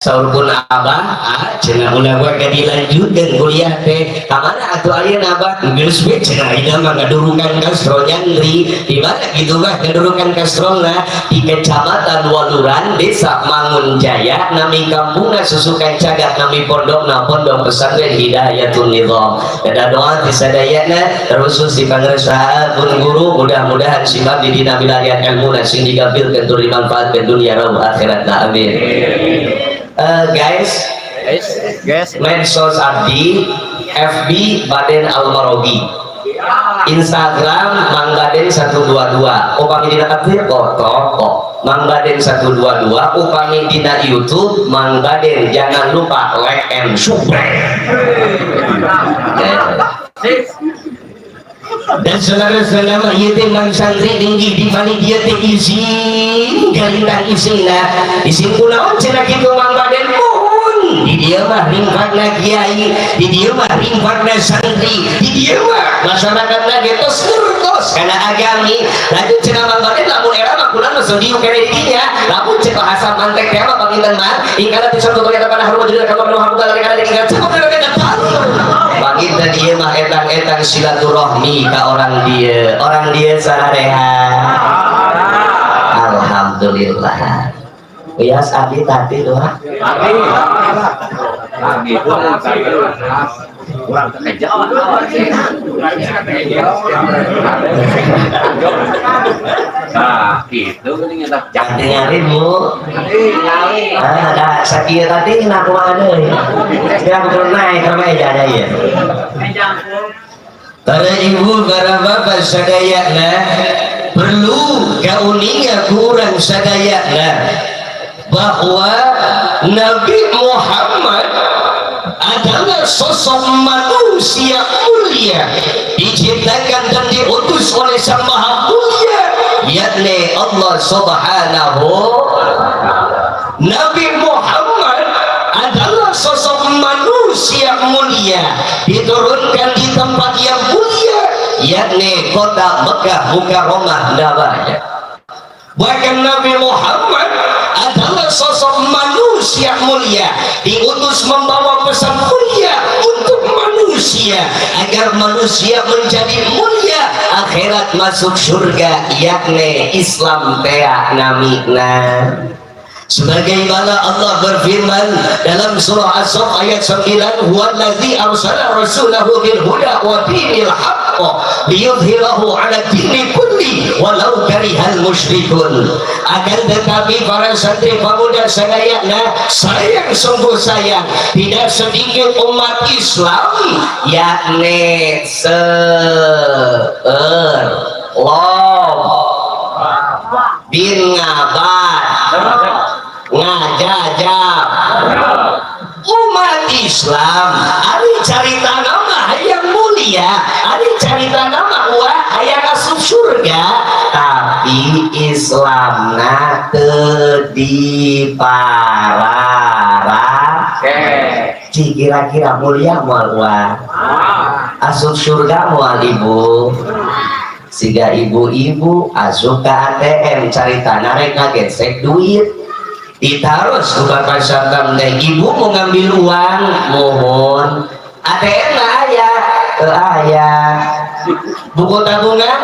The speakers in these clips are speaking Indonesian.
saurpun abah cenah ulah we dilanjutkeun kuliah teh kamana atuh ayeuna abah geus we cenah ida mah ngadurukan Kastro Nyandri di mana kitu mah ngadurukan Kastrona di Kecamatan Waluran Desa Mangun Jaya nami kampungna Susukan Cagak nami pondokna Pondok Pesantren Hidayatul Nizam. Ada doa di sadayana terusus di pangresaan pun guru mudah-mudahan simak di dina wilayah ilmu dan sing digapilkeun tur dimanfaatkeun dunia raw akhirat. Amin. Guys, medsos Abdi, FB Baden Almarogi, Instagram Mang Baden 122, upami dina kafir kok Mang Baden 122, upami dina YouTube Mang Baden. Jangan lupa like and subscribe. Dan saudara-saudara ieu teh Mang Santri tinggi di mana dia teh izin galintang isina izin kunaon cenah kitu Mang Baden mohon di dia mah ringkagna kiai, di dia mah ringkagna santri, di dia mah masyarakatna ge tos nurtos kana agami. Lalu cenah Mang Baden lamun era mah kunaon mah sodiu kene di dinya lamun cek bahasa mantek teh mah panginten mah ingkana bisa tutup eta kana harum jeung kana harum kana ingkana cukup panginten ieu mah etang-etang silaturahmi ka orang dia sareha. Alhamdulillah. Bias abdi tadi doa. Amin. Kurang terjawab. Nah, gitu geuning eta. Jangan nyari Bu. Ada sakieu tadi nak kumaha deui. Dia kudu naik ka meja da ieu. Para ibu, para bapak sadayana perlu kauninga kurang sadayana bahwa Nabi Muhammad adalah sosok manusia mulia diciptakan dan diutus oleh Sang Maha Mulia yakni Allah Subhanahu. Nabi Muhammad adalah sosok manusia mulia diturunkan di tempat yang mulia yakni kota Mekah Mukarramah Nabawi. Bahkan Nabi Muhammad adalah sosok manusia mulia diutus membawa pesan mulia untuk manusia agar manusia menjadi mulia akhirat masuk surga yakni Islam teh namina. Sebagaimana Allah berfirman dalam surah As-Saff ayat 9, huwallazi arsala rasulahu bil huda wa dinil haqq liyudhhirahu 'ala dini kulli walau karihal musyrikun. Akan tetapi para santri pemuda sadayana sayang sungguh sayang tidak sedikit umat Islam yakni bin ngabat ngajajab umat Islam ari carita nama yang mulia, ari carita nama wah hayang asup surga, tapi Islamna teu dipararah. Kira-kira mulia moal wah asup surga moal ibu siga ibu-ibu asup ke ATM caritana rek ngagesek duit ditaruh ke bapak satam teh ibu mau ngambil uang mohon ATM nggak ayah buku tabungan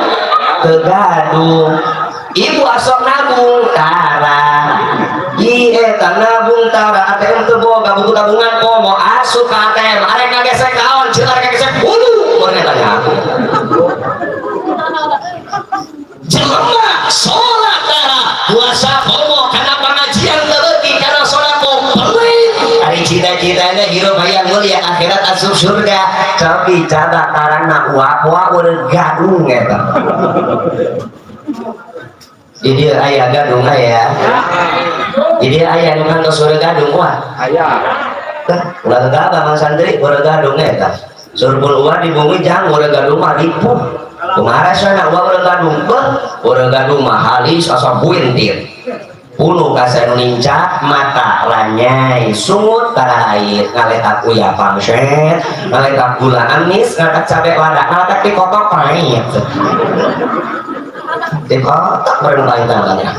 kegaduh ibu asok nabung tara nabung tara ATM teu boga buku tabungan komo asup ke ATM arek ngagesek kaon cilar ngagesek bulu mun eta aku jelema salat tara puasa komo kana pengajian terlebih karena sholat komplit hari cita-citanya hidup hayang mulia akhirat asup surga tapi cara karena uap-uap udah gadung eta jadi ayah gadung ayah jadi ayah dengan surga gadung wah ayah ulah gagah Mang Santri udah gadung eta surpul uang di bumi jang udah gadung mah lipuh kemarin sana uang udah gadung mah halis asa buintir puluh kasih nincak mata lanyai sungut tara air ngaletak uya pangset ngaletak gula amis ngaletak cabai lada ngaletak dikotok pahit dikotok bareng-bareng tangannya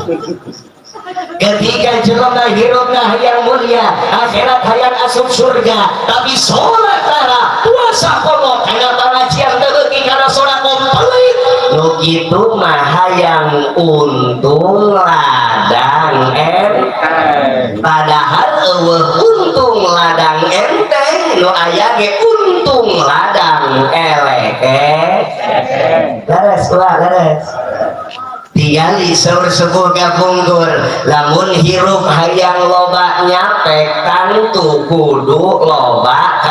ketika jelema hirupna hayang mulia akhirat hayang asup surga tapi sholat tara puasa komo karena pengajian teuki karena sholat komplit nu kitu mah hayang untung ladang enteng padahal eueuh untung ladang enteng nu aya ge untung ladang eleke leres ulah leres tinggali seur sepuh kapungkur lamun hirup hayang loba nyapek tantu kudu loba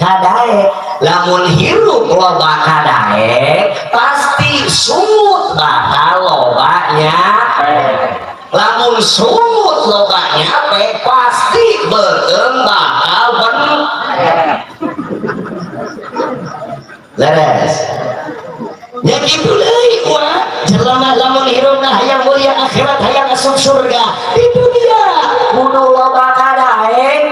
kadae lamun hirup loba kadae pasti sumut bakal loba nyapek lamun sumut loba nyapek pasti beuteung bakal leres ya gitu deui wah jelema lamun hirupna hayang mulia akhirat hayang asup surga di dunia kudu loba kadae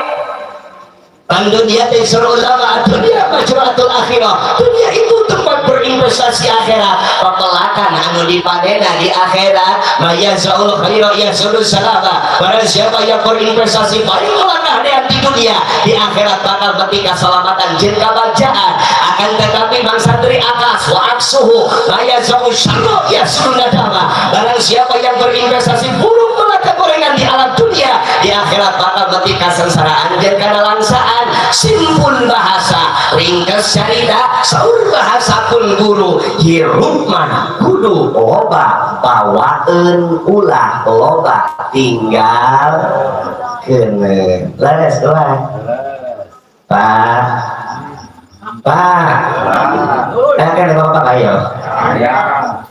pan dunia teh seru ulama dunia majruatul akhirah dunia itu tempat berinvestasi akhirat pepelakan anu dipadena di akhirat maya zaul khaira ya sudul salama barang siapa yang berinvestasi paling langkah di dunia di akhirat bakal mati keselamatan jin kabajaan akan tetapi bangsa dari atas wa aksuhu maya zaul syarra ya sudul nadama barang siapa yang berinvestasi buruk melaka gorengan di alam dunia di akhirat bakal mati kesengsaraan jin kana langsaan simpul bahasa ringkas cerita saur bahasa pun guru hirup mah kudu loba bawaeun ulah loba tinggal kene leres doang pak kan bapak ayo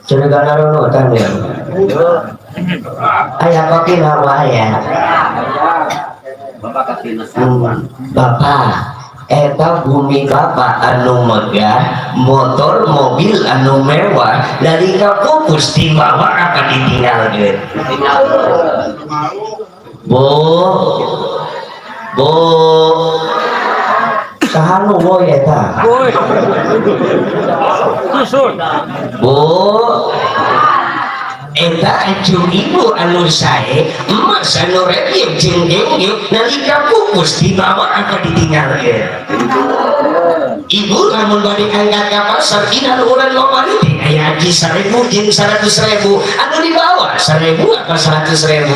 sudah gak nunutan ya ayah kopi lawa ya Bapak eta bumi bapak anu megah motor mobil anu mewah dari kapupus dibawa apa ditinggalkeun bu sahanu boy eta bu eta acung ibu anu sae emas anu repiek jeung gengyuk nalika pupus dibawa apa ditinggalkeun ibu lamun bade angkat ka pasar dina luhuran lomari teh aya aji 1000 jeung 100.000 anu dibawa 1000 apa 100.000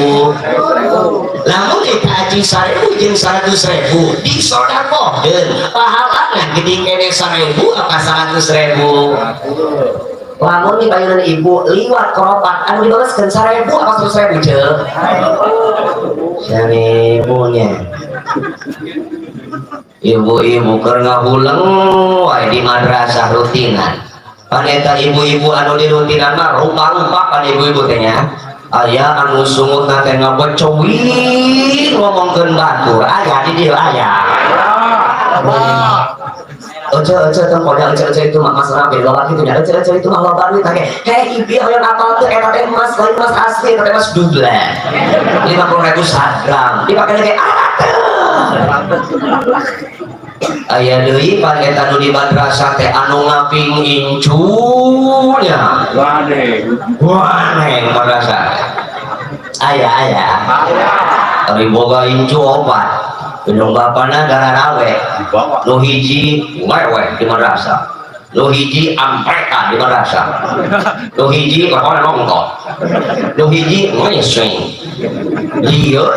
lamun eta aji 1000 jeung 100.000 disodakohkeun pahalana gede kene 1000 apa 100.000 lamun dibayunan ibu liwat keropak anu dibalaskeun 1000 apa 100.000 ceuk 1000-nya ibu-ibu keur ngahuleng wae di madrasah rutinan pan eta ibu-ibu anu di rutinan mah rupa-rupa pan ibu-ibu teh nya aya anu sungutna teh ngabecowi ngomongkeun batur aya di dieu aya Oce tengkoda oce itu mah mas rapi loba kitu nya oce itu mah loba duit teh heh ieu hoyong apal teh eta teh emas lain emas asli eta teh emas duble 50.000 sagram dipake lagi aya deui pan eta nu di madrasah teh anu ngaping incunya waneng madrasah aya ari boga incu opat gedung bapana gararawe nu hiji wewe di madrasah nu hiji ampreka di madrasah nu hiji kakone nongkot nu hiji ngeseng lieur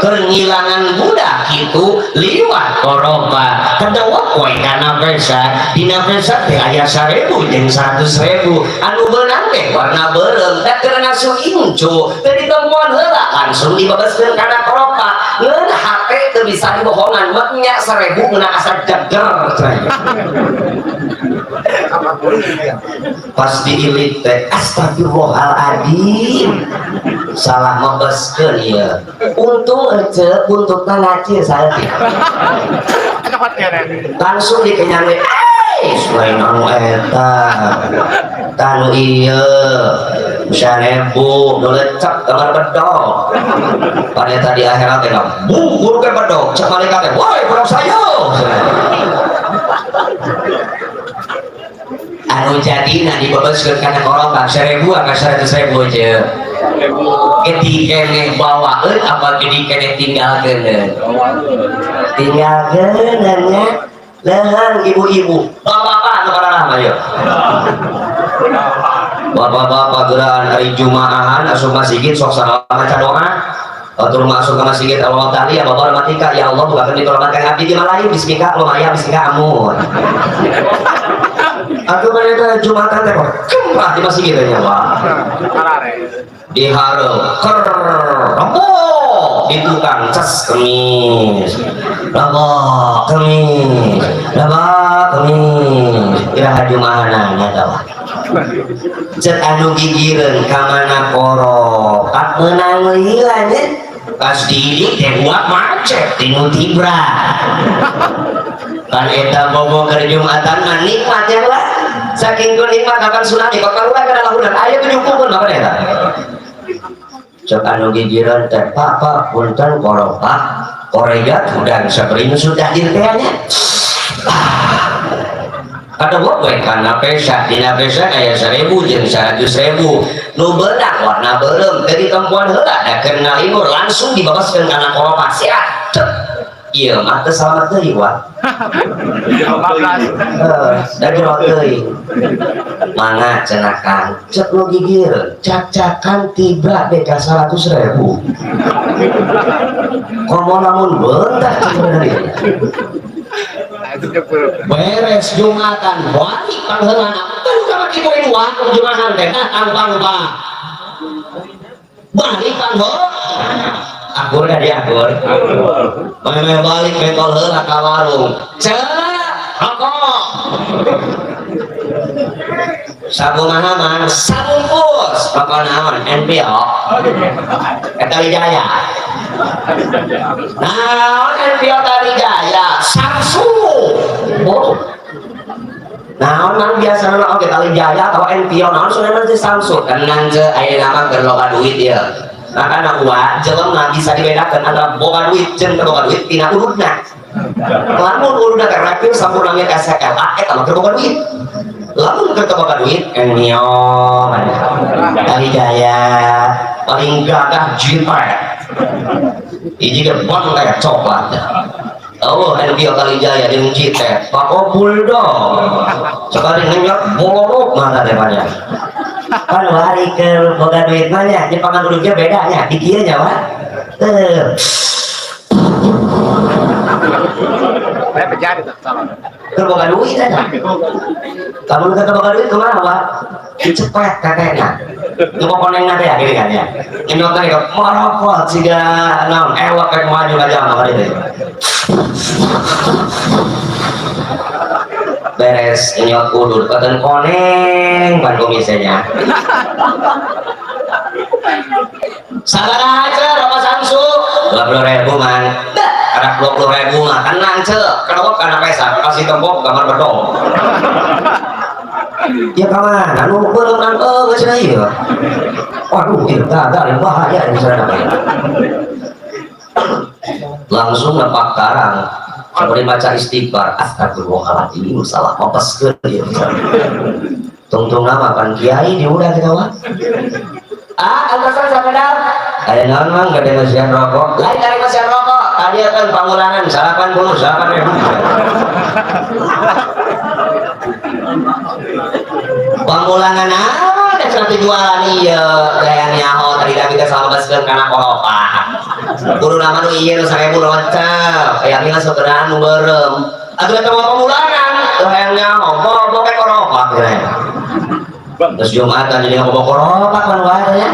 keur ngilangan budak kitu liwat koroba kadawak wae kana pesa dina pesa teh aya 1000 jeung 100.000 anu beunang teh warna beureum da keur ngasuh incu teu ditempuan heula langsung dibabaskeun kana koroba ngeun HP teu bisa dibohongan mah nya 1000 meunang asa jager pas diilit teh astagfirullahaladzim salah mabeskeun ieu untung ece buntutna ngacir saeutik langsung dikenyang we selain anu eta tanu ieu 1000 nu lecek kamar bedog pada tadi akhirat teh bungkul ke bedog cek malaikat teh woi bedog saya anu jadina dibebaskeun kana koroba 1000 ka 100.000 je ketika nih bawaan apa ketika nih tinggalkan tinggalkannya lehan ibu-ibu bapak-bapak anu karana yuk bapak-bapak gerakan hari Jumaahan asup masjid sok salam maca doa atur masuk ke masjid Allah tadi ya bapak matika ya Allah bukakan ditolongkan abdi di malayu bismika lumayan bismika amun aku pada Jumatan teh kemah di masjid nya Pak di hareup ker rembok di tukang cas kemis rembok kemis rembok kemis iraha Jumahanana tah cek anu gigireun ka mana koro tak meunang heula nya pas didik teh buat macet tinu tibra kan eta bobo keur Jumatan mah nikmat ya lah saking nikmat kapan sunat di kaluar kana lahunan aya 70 mah eta cek anu gigireun teh pak punten koro pak korea udang sabrin sudah dirtehnya ada boboy karena pesa dina pesa kayak 1000 jeung 100.000 nu beunang warna beureum dari tempuan heula da kenal imur langsung dibabaskeun kana kolopa sia ieu mah teu salamet deui wa 15 da jero deui mangga cenah Kang cek nu gigir cacakan tiba beka 100.000 komo lamun beuntak sebenarnya beres Jumatan balik pangheulana kan sama kitu waktu Jumatan teh tampang balik pangheul akur ka dia akur meme balik mentol heula ka warung cek rokok sabun mana sabun pus rokok naon NPO eta Wijaya naon NPO tadi Jaya Samsung naon biasa nama oke tali Jaya atau NPO naon soalnya nanti Samsung tenang je aya nama keur loba duit ya maka anak gua jelema bisa dibedakan antara boga duit jeung teu boga duit tina urutna lamun urutna teh repil sampurnanya ka SKLA eta mah keur boga duit lamun keur teu boga duit NPO tali Jaya paling gagah jimpret hiji ge bon kayak coklat oh NPO Kali Jaya di Citet Pak Bulldog sekali ngenyot bolorok mana daripada kan lari ke boga duit mana di pangan duduknya bedanya di dia nyawa ke boga duit aja kamu ke boga duit kemana Pak cepet kakeknya cuma koneng nanti ya gini kan ya nyot tadi merokok jika non ewak kayak maju aja makanya itu beres nyot udur keten koneng ban komisenya sabar aja rokok Samsung 20.000 man ada 20.000 mah tenang cek kenapa karena pesa kasih tembok gambar bedong ya kawan anu belum nangkep geus ieu waduh ieu gagal bahaya di sana langsung nepak karang seperti baca istighfar astagfirullahaladzim salah mapaskeun ieu tungtung nama kan kiai diudah kita wah antasan sakadar aya naon mang gede masihan rokok lain dari masihan rokok tadi akan pangulangan 8.000 pangulangan ada seperti jualan iya kayak nyaho tadi kita salabaskeun kana kolopa kudu nama nu ieu nu 1.000 loncat kayak mina saudaraan nu beureum atuh eta mah pangulangan teu hayang nyaho bobo ke kolopa terus Jumatan jadi ngomong kolopa kan wae ya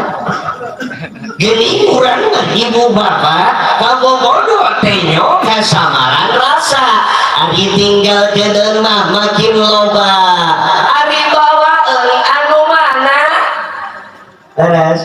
gini kurang ibu bapak kamu bodoh tenyo kasamaran rasa ari tinggal kedeun mah makin loba ari bawa anu mana beres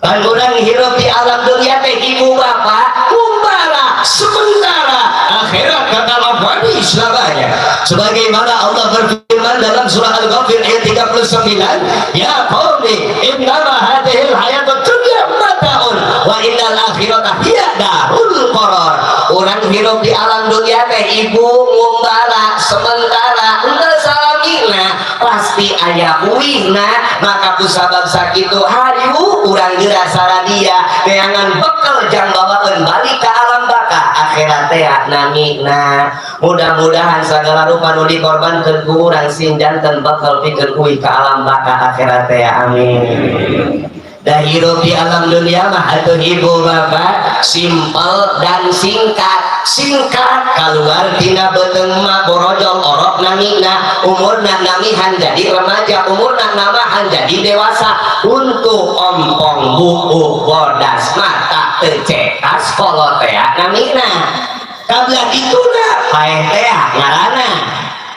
kan urang hirup di alam dunia teh ibu bapak kumbara sementara akhirat kata labani selamanya sebagaimana Allah berfirman dalam surah Al-Ghafir ayat 39 ya qaumi innama hadhil hayatud dunya mataun wa innal akhirata hiya darul qarar urang hirup di alam dunia teh ibu ngumbara sementara henteu salamina pasti pasti aya uwihna, maka kusabab sakitu hayu urang geura saradia neangan bekal jang bawakeun balik ka alam baka akhirat teh namina. Mudah-mudahan segala rupa nu dikorbankeun ku urang sing janten bekal pikeun uwih ka alam baka akhirat teh amin. Dah hidup di alam dunia mah atuh ibu bapak simpel dan singkat keluar tina beteung mah borojol orok namina umurna namihan jadi remaja umurna namahan jadi dewasa untuk ompong buku bodas mata tecekas kolot teh namina kabla dituna paeh teh ngaranna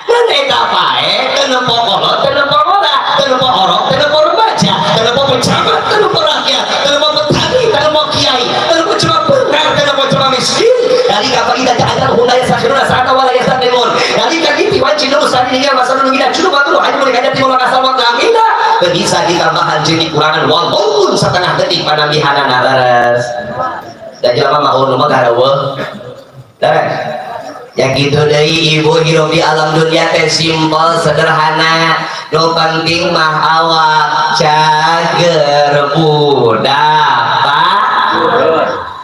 mun eta paeh teu nempo kolot teu nempo bodas teu nempo orok teu nempo remaja teu nempo pejabat teu nempo rakyat teu nempo petani teu nempo kiai teu nempo cuma beunang teu nempo cuma miskin dari kapal kita jangan hundai sakhiruna saata wala yastaqdimun dari kaki tiwan cinu sari hingga masa dulu kita cuma batu hanya boleh kada timur kasal wa kamina bisa ditambahan jeung dikurangan walaupun setengah detik panambihanan laras da jelema mah ulun mah garaweuh tah ya gitu deui ibu hirup di alam dunia teh simpel sederhana nu penting mah awak cager budak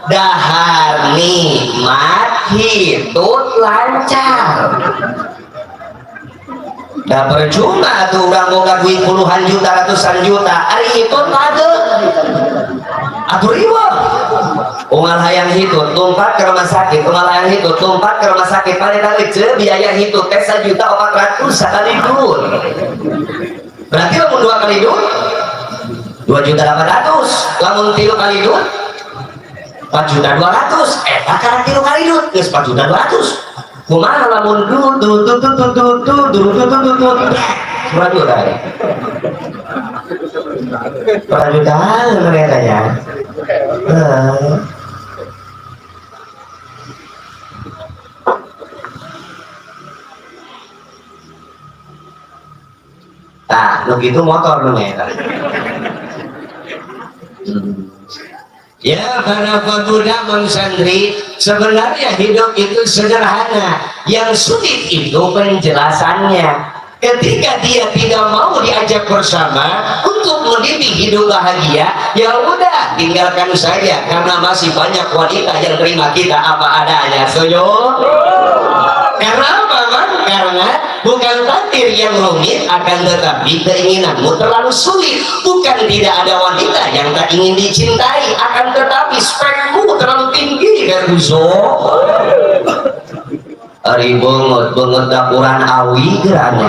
dahar nikmat hidup lancar. Dah percuma tuh orang boga duit puluhan juta ratusan juta hari itu kade atur iwa ungal hayang hitut tumpat ke rumah sakit ungal hayang hitut tumpat ke rumah sakit pada kali biaya hitut teh 1.400.000 sekali dun berarti lamun 2 kali dun 2.800.000 lamun 3 kali dun 4.200.000 eta karena 3 kali dun geus 4.200.000 kumaha lamun waduh rai jutaan mereka ya nah begitu motor mereka ya para pemuda mengsandri sebenarnya hidup itu sederhana yang sulit itu penjelasannya ketika dia tidak mau diajak bersama untuk mendidik hidup bahagia ya udah tinggalkan saja karena masih banyak wanita yang terima kita apa adanya setuju? Karena apa man? Karena bukan takdir yang rumit akan tetapi keinginanmu terlalu sulit bukan tidak ada wanita yang tak ingin dicintai akan tetapi spekmu terlalu tinggi kan buso ari banget dapuran awi gerannya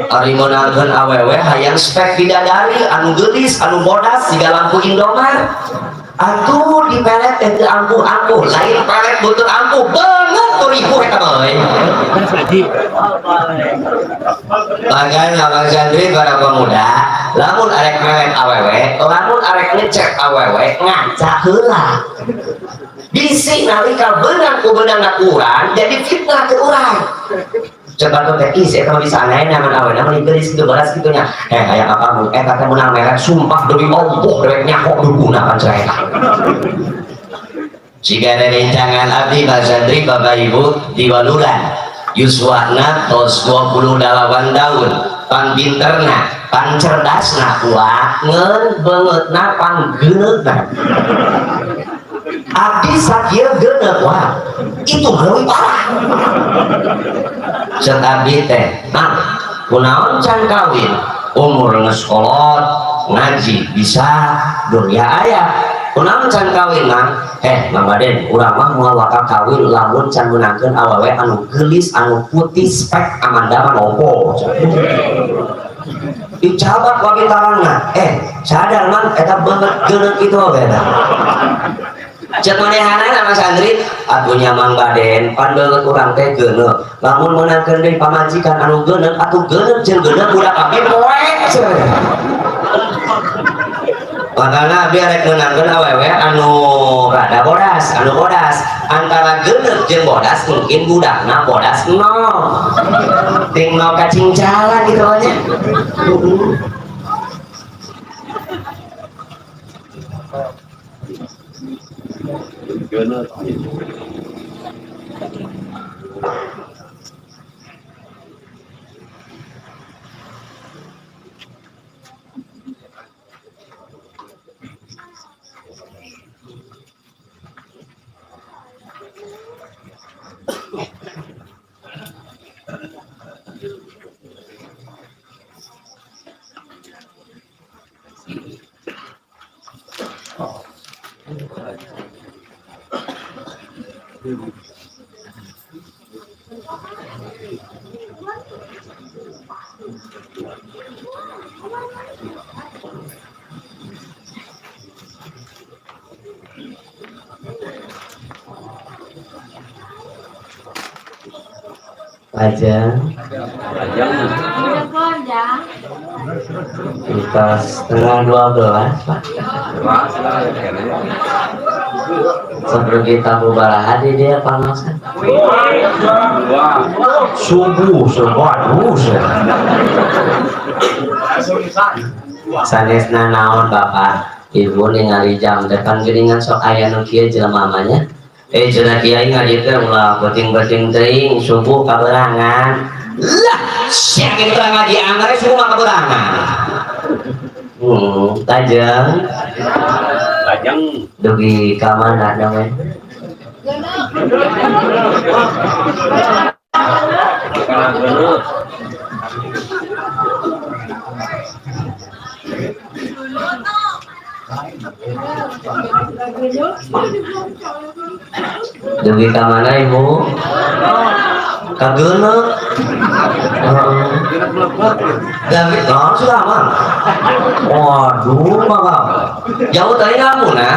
ari menangkan awewe hayang spek bidadari anu gelis anu bodas siga lampu Indomar atuh dipelet teh ampuh lain pelet butuh ampuh banget tuh ribu eta boy makanya Bang Sandri para pemuda lamun arek mewek awewe lamun arek ngecek awewe ngaca heula bisi nalika beunang ku beunangna urang jadi fitnah ke urang coba tuh teh isi eta bisa anae naman awewe namun geus kitu baras kitunya aya kamu eta teh meunang merek sumpah demi Allah dewek nyakok duguna pan cerita jika ada rencangan abdi Bang Sandri Bapak Ibu di Waluran yuswana tos 28 tahun pan pinterna pan cerdasna kuat beungeutna pan geuneutna abdi sakira geuneuh wah itu leuwih parah ceuk abdi teh kunaon can kawin umur geus kolot ngaji bisa dunia aya kunaon can kawin mang Mang Baden urang mah moal waka kawin lamun can meunangkeun awewe anu geulis anu putih spek amandaman opo dicabat wage tarangna sadar man eta banget geuneut kitu we eta cek manehana Mas Sandri atunya Mang Baden pan beungeut urang teh geuneut lamun meunangkeun deui pamajikan anu geuneut atuh geuneut jeung geuneut budak abdi poek makanya biar menangkan awewe anu rada bodas antara geuneut jeung bodas mungkin budakna bodas ting no kacing jalan gitu aja aja kita setengah 12 Pak sebelum kita bubar di dia panasan subuh sanesna naon Bapak Ibu ningali jam depan geuningan sok aya nu kieu jelema mamanya cenah kiai ngadieu ulah penting-penting teuing subuh kaberangan lah saking terang ngaji anggar subuh mah kaberangan tajang dugi ka mana namanya dugi ka mana Ibu? Ka geuneuh. David, sudah aman. Waduh, mangga. Jauh tadi ngamuna.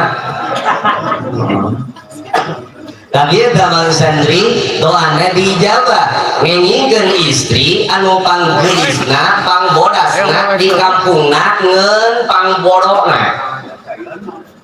Tapi gambar santri doanya dijawab ngengingkeun istri anu panggeulisna pangbodasna di kampungna ngeun pangbodona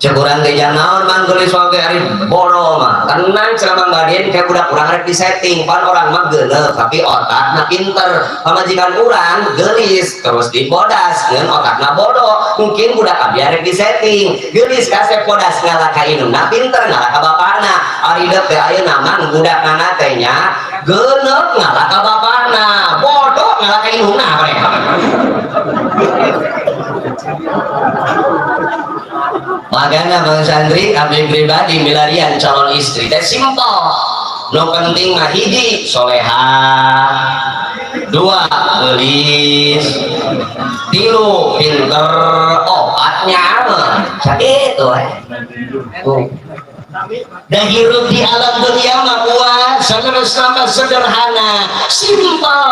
cek urang teh naon man geulis wae ari bodo mah tenang ceramah badien kayak budak urang rek di setting pan orang mah geuleuh tapi otakna pinter pamajikan urang geulis terus dibodas ngeun otakna bodoh mungkin budak abi rek di setting geulis kasep bodas ngalah ka indungna pinter ngalah ka bapana ari deuk teh ayeuna mah budakna teh nya geuleuh ngalah ka bapana bodoh ngalah ka indungna mereka makanya bang santri abdi pribadi milarian calon istri teh simpel no penting mah hiji solehah dua gelis tilu pinter opatnya mah sakitu dan hirup di alam dunia mah buat sama sederhana simpel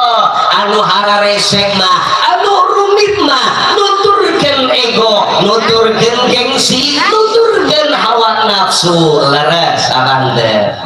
anu hararesek mah anu rumit mah nuturkeun ego nuturkeun gengsi nuturkeun hawa nafsu leres abante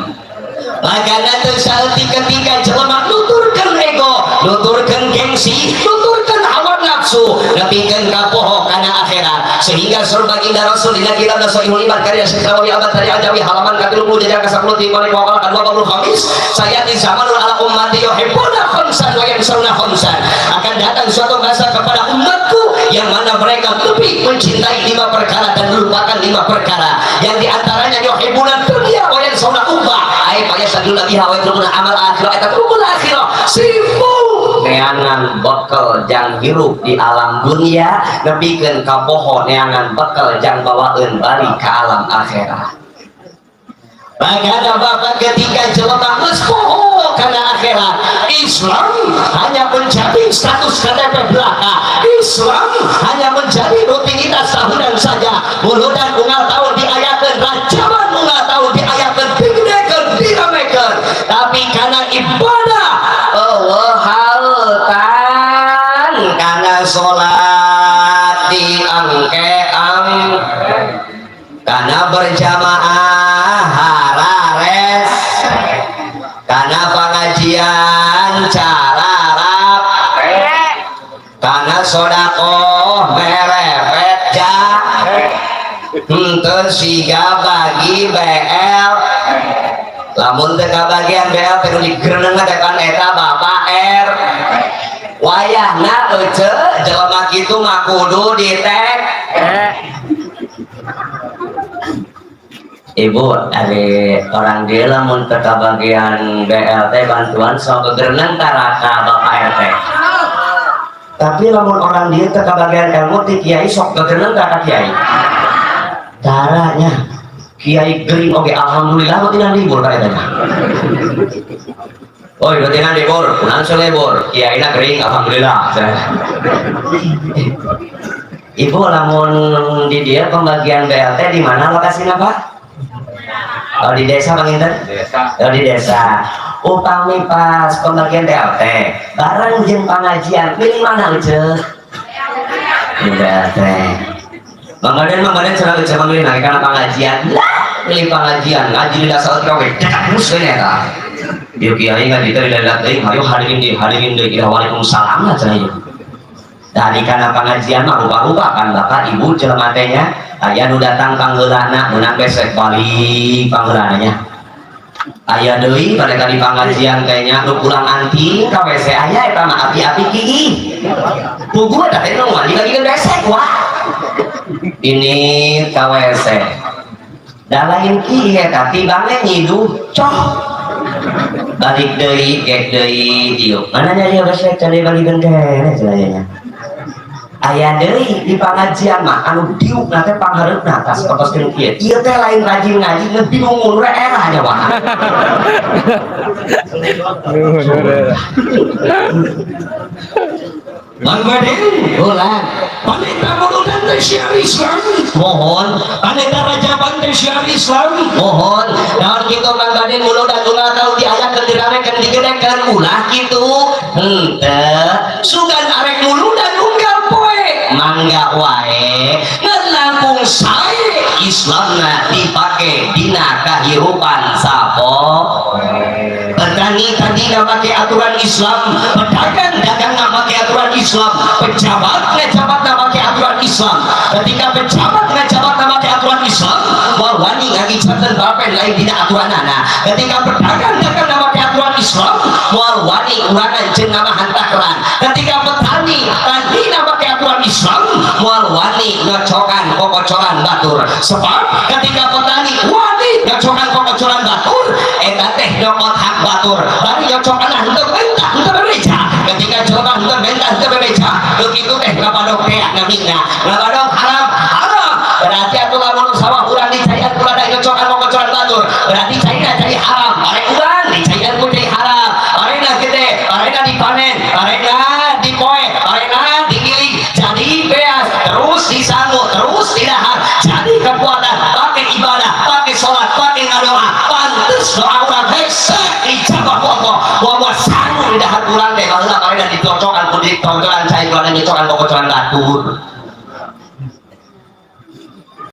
makana teu saeutik ketika jelema nuturkeun ego nuturkeun gengsi nuturkeun hawa nafsu nepikeun ka poho kana akhirat sehingga sur baginda Rasulullah kitab Sahihul Iman karya Syekh Rawi Abad Tari Ajawi halaman ke-30 jajak ke-10 timur wa al khamis saya di zamanul ala ummati yuhibbuna khamsan wa yansawna khamsan akan datang suatu masa kepada umatku yang mana mereka lebih mencintai 5 perkara dan melupakan 5 perkara yang diantaranya yuhibbuna dunya wa yansawna ukhra ai paya sadul lagi hawa trumuna amal akhirah eta trumul akhirah sibuk neangan bekal jang hirup di alam dunia nepikeun ka poho neangan bekal jang bawaeun bari ka alam akhirat bagaimana bapak ketika jelema geus poho kana akhirat Islam hanya menjadi status KTP belaka Islam hanya menjadi rutinitas tahunan saja muludan unggal tahun diayakeun rajaman unggal tahun diayakeun digdekeun diramekeun tapi karena ibadah Allah haltan karena sholat diangkeang karena berjamaah harares karena pengajian cararap karena sodakoh merepet jah henteu siga bagi BL lamun teu kabagian BL teh digreuneng depan eta Bapak R wayahna euceu jelema kitu mah kudu ditek Ibu, dari orang dia lamun ke bagian BLT bantuan sok kegerenang karaka Bapak RT. Tapi lamun orang dia ke bagian ilmu ti kiai sok kegerenang kata kiai. Caranya kiai gering oke alhamdulillah meutina libur karetanya. Oh, meutina libur, kunaon libur? Kiaina gering alhamdulillah. Ibu lamun di dia pembagian BLT di mana lokasinya Pak? Oh di desa Bang Inten? Desa. Oh di desa. Upami pas pembagian BLT bareng jeung pengajian pilih mana Uceh? Di BLT. Bang Baden cenah Uceh memilih naik karena pengajian lah pilih pengajian ngaji di dasar kawe terus kene eta. Dia kiai ngaji teh lihat deui hayu hadirin deui waalaikumsalam lah cenah ieu. Dari karena pengajian mah rupa-rupa kan bapak ibu jelema teh nya aya nu datang panggeulana meunang besek balik panggeulana aya deui pada kali pengajian teh nya nu pulang anting ka WC aya eta mah api-api kieu pugu da teh nu mandi lagi besek wah ini ka WC da lain kieu eta tibangna nyiduh coh balik deui gek deui diuk mana nya dia besek cari balikeun kene cenah aya deui di pengajian mah anu diuk na teh panghareupna tas kotoskeun kieu ieu teh lain rajin ngaji nu bingung mun era nya wah Bang Baden, ulang. Panita Muludan Syiar Islam, mohon. Panita Rajaban Syiar Islam, mohon. Naon kitu Bang Baden Muludan ulah tahu di ayat kedirarekeun digedekeun ulah kitu. Henteu, sugan arek Muludan unggal poe, mangga wae. Ngelangkung sae Islamna dipake dina kahirupan sapo. Petani tadi make aturan Islam, pedagang make aturan Islam, pejabat make aturan Islam. Ketika pejabat make aturan Islam, wal wani ngagicakeun bapen lain dina aturanana. Ketika pedagang make aturan Islam, wal wani urangan jeung nama hantakran. Ketika petani tadi make aturan Islam, wal wani ngocokan kokocoran batur. Sebab ketika petani wani ngocokan kokocoran batur, eta teh nyokot hak batur. Bari nyocokan henteu bentah henteu bereja. Ketika coba henteu bentah henteu bereja, begitu teh ngapadok teh namina. Ngapadok haram. Berarti atuh lamun sawah urang dicaian kula da nyocokan kokocoran batur. Berarti cairna jadi haram. Arek urang dicaian ku jadi haram. Arena gede, arena dipanen, arena dipoe, arena digiling jadi beas, terus disanggup, terus didahar. Jadi kekuatan pakai ibadah, pakai sholat, pakai ngadoa, pantes doa urang hese ijabah bahwa sanggup didahar urang teh baheula karena dicocokan ku dicocokan cair urang dicocokan kokocoran batur.